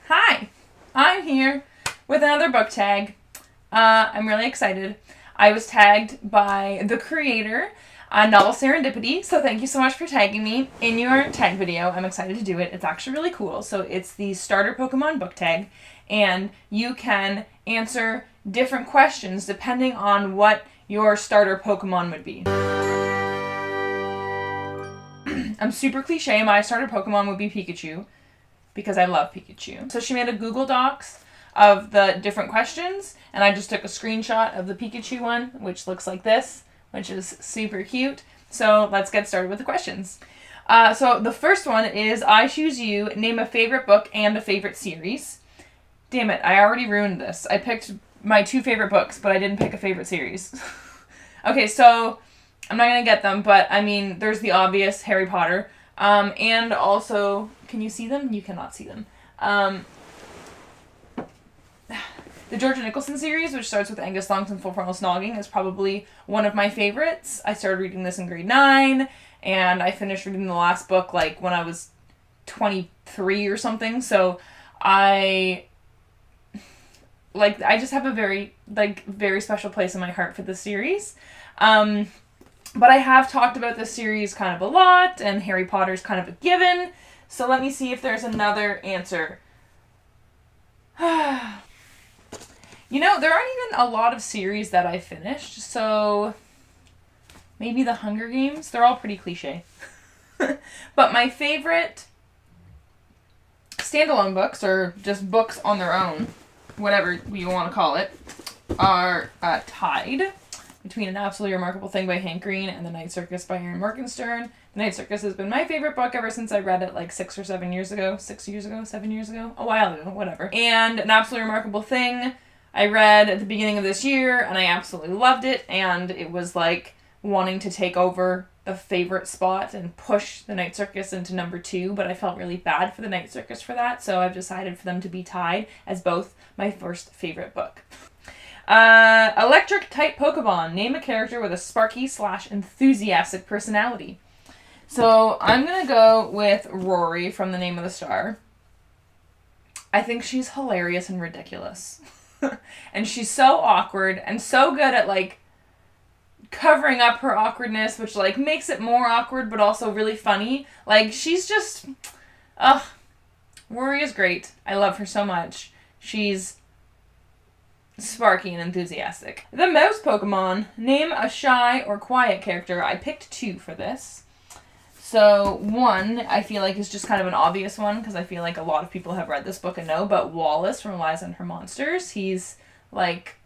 Hi, I'm here with another book tag. I'm really excited. I was tagged by the creator, Novel Serendipity, so thank you so much for tagging me in your tag video. I'm excited to do it. It's actually really cool. So it's the starter Pokemon book tag, and you can answer different questions depending on what your starter Pokemon would be. I'm super cliche. My starter Pokemon would be Pikachu, because I love Pikachu. So she made a Google Docs of the different questions, and I just took a screenshot of the Pikachu one, which looks like this, which is super cute. So let's get started with the questions. So the first one is, I choose you, name a favorite book and a favorite series. Damn it, I already ruined this. I picked my 2 favorite books, but I didn't pick a favorite series. Okay, so I'm not going to get them, but I mean, there's the obvious Harry Potter. And also, can you see them? You cannot see them. The Georgia Nicholson series, which starts with Angus Thongs and Full Frontal Snogging, is probably one of my favorites. I started reading this in grade 9, and I finished reading the last book like when I was 23 or something. So I just have a very special place in my heart for this series. But I have talked about this series kind of a lot, and Harry Potter's kind of a given. So let me see if there's another answer. You know, there aren't even a lot of series that I finished, so maybe The Hunger Games. They're all pretty cliche. But my favorite standalone books, or just books on their own, whatever you want to call it, are tied between An Absolutely Remarkable Thing by Hank Green and The Night Circus by Aaron Morgenstern. The Night Circus has been my favorite book ever since I read it like 6 or 7 years ago. 6 years ago? 7 years ago? A while ago, whatever. And An Absolutely Remarkable Thing I read at the beginning of this year, and I absolutely loved it, and it was like wanting to take over the favorite spot and push The Night Circus into number 2, but I felt really bad for The Night Circus for that, so I've decided for them to be tied as both my first favorite book. Electric type Pokemon. Name a character with a sparky/enthusiastic personality. So I'm going to go with Rory from The Name of the Star. I think she's hilarious and ridiculous. And she's so awkward and so good at like covering up her awkwardness, which like makes it more awkward but also really funny. Like she's just Rory is great. I love her so much. She's sparky and enthusiastic. The mouse Pokemon. Name a shy or quiet character. I picked 2 for this. So one, I feel like, is just kind of an obvious one, because I feel like a lot of people have read this book and know, but Wallace from Eliza and Her Monsters. He's like,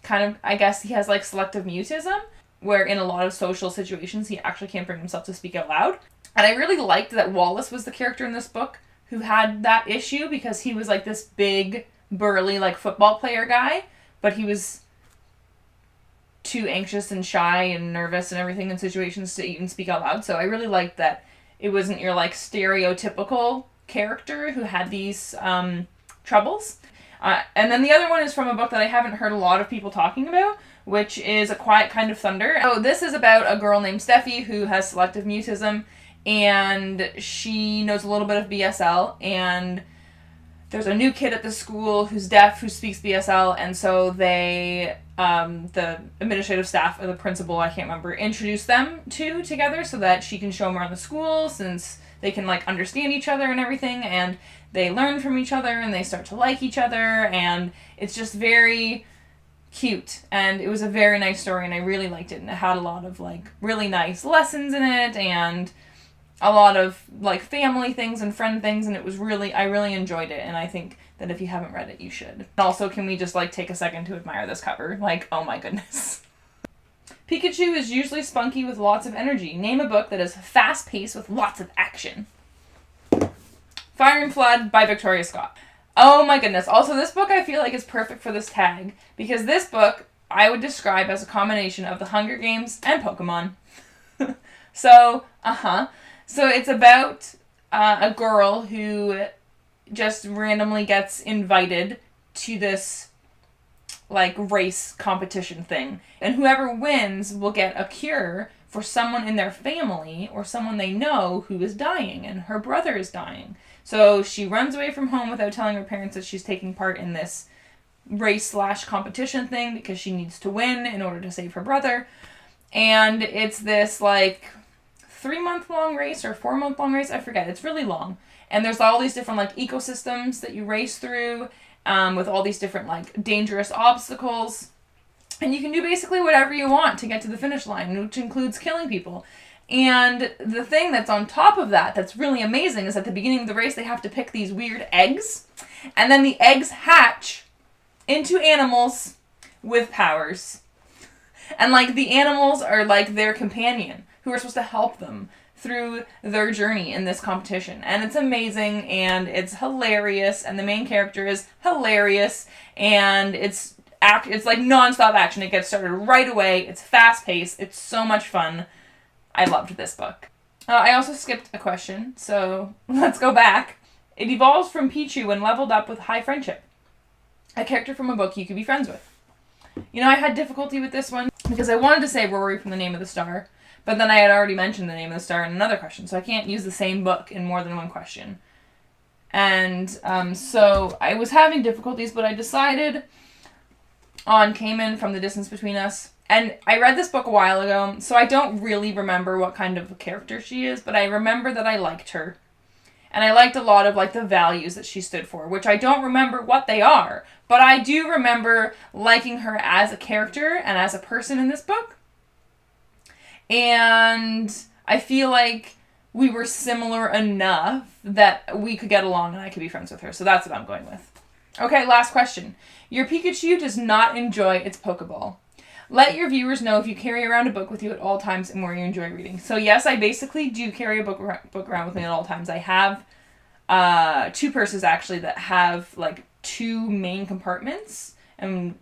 kind of, I guess he has like selective mutism, where in a lot of social situations he actually can't bring himself to speak out loud. And I really liked that Wallace was the character in this book who had that issue, because he was like this big, burly like football player guy, but he was too anxious and shy and nervous and everything in situations to even speak out loud. So I really liked that it wasn't your like stereotypical character who had these troubles. And then the other one is from a book that I haven't heard a lot of people talking about, which is A Quiet Kind of Thunder. Oh, this is about a girl named Steffi who has selective mutism, and she knows a little bit of BSL, and there's a new kid at the school who's deaf who speaks BSL, and so they, the administrative staff or the principal, I can't remember, introduce them together so that she can show them around the school, since they can like understand each other and everything, and they learn from each other and they start to like each other, and it's just very cute, and it was a very nice story, and I really liked it, and it had a lot of like really nice lessons in it, and a lot of like family things and friend things, and it was really, I really enjoyed it, and I think that if you haven't read it, you should. Also, can we just like take a second to admire this cover? Like, oh my goodness. Pikachu is usually spunky with lots of energy. Name a book that is fast-paced with lots of action. Fire and Flood by Victoria Scott. Oh my goodness. Also, this book I feel like is perfect for this tag, because this book I would describe as a combination of The Hunger Games and Pokemon. So it's about a girl who just randomly gets invited to this like race competition thing, and whoever wins will get a cure for someone in their family or someone they know who is dying, and her brother is dying. So she runs away from home without telling her parents that she's taking part in this race/competition thing because she needs to win in order to save her brother. And it's this like 3-month-long race or 4-month-long race, I forget. It's really long. And there's all these different like ecosystems that you race through with all these different like dangerous obstacles. And you can do basically whatever you want to get to the finish line, which includes killing people. And the thing that's on top of that that's really amazing is at the beginning of the race they have to pick these weird eggs. And then the eggs hatch into animals with powers. And like the animals are like their companion who are supposed to help them through their journey in this competition. And it's amazing and it's hilarious and the main character is hilarious and it's like non-stop action. It gets started right away. It's fast-paced. It's so much fun. I loved this book. I also skipped a question, so let's go back. It evolves from Pichu when leveled up with high friendship. A character from a book you could be friends with. You know, I had difficulty with this one because I wanted to say Rory from The Name of the Star, but then I had already mentioned The Name of the Star in another question, so I can't use the same book in more than one question. And so I was having difficulties, but I decided on Cayman from The Distance Between Us. And I read this book a while ago, so I don't really remember what kind of a character she is, but I remember that I liked her. And I liked a lot of like the values that she stood for, which I don't remember what they are, but I do remember liking her as a character and as a person in this book. And I feel like we were similar enough that we could get along and I could be friends with her. So that's what I'm going with. Okay, last question. Your Pikachu does not enjoy its Pokeball. Let your viewers know if you carry around a book with you at all times and where you enjoy reading. So yes, I basically do carry a book around with me at all times. I have 2 purses actually that have like 2 main compartments and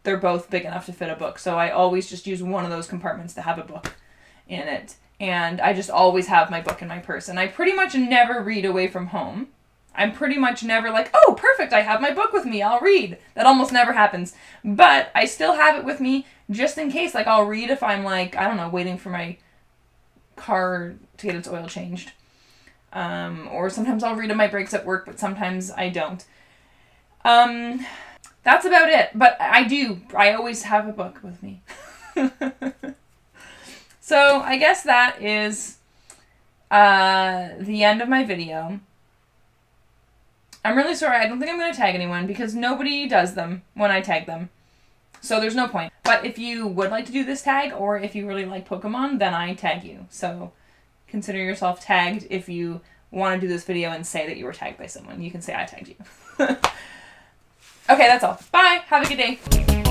they're both big enough to fit a book. So I always just use one of those compartments to have a book in it. And I just always have my book in my purse. And I pretty much never read away from home. I'm pretty much never like, oh, perfect, I have my book with me, I'll read. That almost never happens. But I still have it with me just in case. Like, I'll read if I'm like, I don't know, waiting for my car to get its oil changed. Or sometimes I'll read on my breaks at work, but sometimes I don't. That's about it. But I always have a book with me. So I guess that is the end of my video. I'm really sorry. I don't think I'm going to tag anyone because nobody does them when I tag them. So there's no point. But if you would like to do this tag or if you really like Pokemon, then I tag you. So consider yourself tagged if you want to do this video and say that you were tagged by someone. You can say I tagged you. Okay, that's all. Bye. Have a good day.